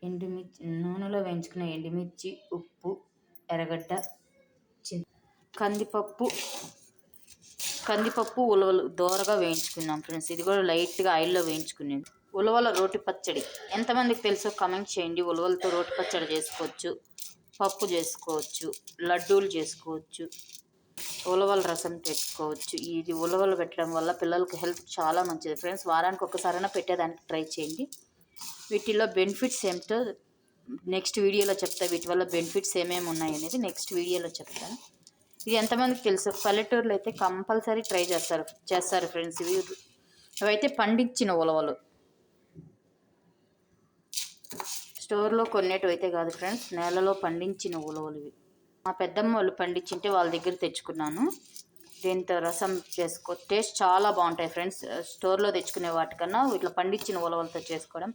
ఎండుమిర్చి నూనెలో వేయించుకున్న ఎండుమిర్చి, ఉప్పు, ఎర్రగడ్డ, కందిపప్పు ఉలవలు దోరగా వేయించుకున్నాం ఫ్రెండ్స్. ఇది కూడా లైట్గా ఆయిల్లో వేయించుకునేది. ఉలవల రోటి పచ్చడి ఎంతమందికి తెలుసో కమెంట్ చేయండి. ఉలవలతో రోటి పచ్చడి చేసుకోవచ్చు, పప్పు చేసుకోవచ్చు, లడ్డూలు చేసుకోవచ్చు, ఉలవల రసం పెట్టుకోవచ్చు. ఇది ఉలవలు పెట్టడం వల్ల పిల్లలకి హెల్త్ చాలా మంచిది ఫ్రెండ్స్. వారానికి ఒక్కసారైనా పెట్టేదానికి ట్రై చేయండి. వీటిల్లో బెనిఫిట్స్ ఏమిటో నెక్స్ట్ వీడియోలో చెప్తా. వీటి వల్ల బెనిఫిట్స్ ఏమేమి ఉన్నాయి అనేది నెక్స్ట్ వీడియోలో చెప్తాను. ఇది ఎంతమందికి తెలుసు? పల్లెటూరులో అయితే కంపల్సరీ ట్రై చేస్తారు ఫ్రెండ్స్. ఇవైతే పండించిన ఉలవలు, స్టోర్లో కొనేటివి అయితే కాదు ఫ్రెండ్స్, నేలలో పండించిన ఉలవలు ఇవి. మా పెద్దమ్మ వాళ్ళు పండించింటే వాళ్ళ దగ్గర తెచ్చుకున్నాను. దీంతో రసం చేసుకో టేస్ట్ చాలా బాగుంటాయి ఫ్రెండ్స్. స్టోర్లో తెచ్చుకునే వాటికన్నా ఇట్లా పండించిన ఉలవలతో చేసుకోవడం,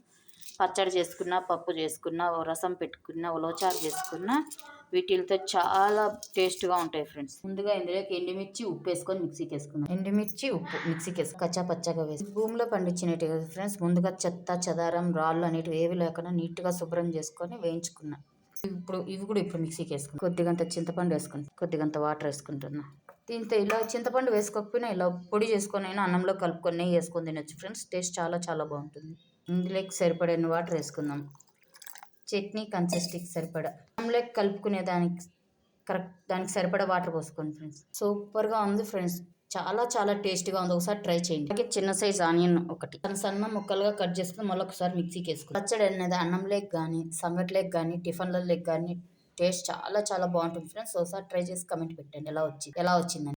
పచ్చడి చేసుకున్నా, పప్పు చేసుకున్నా, రసం పెట్టుకున్నా, ఉలవచారు చేసుకున్నా వీటితో చాలా టేస్ట్గా ఉంటాయి ఫ్రెండ్స్. ముందుగా ఇందులోకి ఎండుమిర్చి, ఉప్పు వేసుకొని మిక్సీకి వేసుకున్నాం. ఎండుమిర్చి, ఉప్పు మిక్సీకి వేసుకొని కచ్చా పచ్చగా వేసి భూమిలో పండించినట్టు కదా ఫ్రెండ్స్. ముందుగా చెత్త చెదారం రాళ్ళు అనేటివి ఏవి లేకుండా నీట్గా శుభ్రం చేసుకొని వేయించుకున్నాం. ఇవి కూడా మిక్సీకి వేసుకుని కొద్దిగంత చింతపండు వేసుకుని కొద్దిగంత వాటర్ వేసుకుంటున్నా. దీంతో ఇలా చింతపండు వేసుకోకపోయినా ఇలా పొడి చేసుకొని అయినా అన్నంలో కలుపుకొని నెయ్యి వేసుకొని తినొచ్చు ఫ్రెండ్స్. టేస్ట్ చాలా చాలా బాగుంటుంది. ఇందులోకి సరిపడిన వాటర్ వేసుకుందాం. చట్నీ కన్సిస్టెన్సీకి సరిపడా అన్నంలోకి కలుపుకునే దానికి సరిపడా వాటర్ పోసుకోండి ఫ్రెండ్స్. సూపర్గా ఉంది ఫ్రెండ్స్. చాలా చాలా టేస్ట్గా ఉంది. ఒకసారి ట్రై చేయండి. అలాగే చిన్న సైజ్ ఆనియన్ ఒకటి సన్న ముక్కలుగా కట్ చేసుకుని మళ్ళీ ఒకసారి మిక్సీకి వేసుకుని పచ్చడి అనేది అన్నంలోకి కానీ, సంగట్లోకి కానీ, టిఫిన్లలోకి కానీ టేస్ట్ చాలా చాలా బాగుంటుంది ఫ్రెండ్స్. ఒకసారి ట్రై చేసి కమెంట్ పెట్టండి ఎలా వచ్చిందని.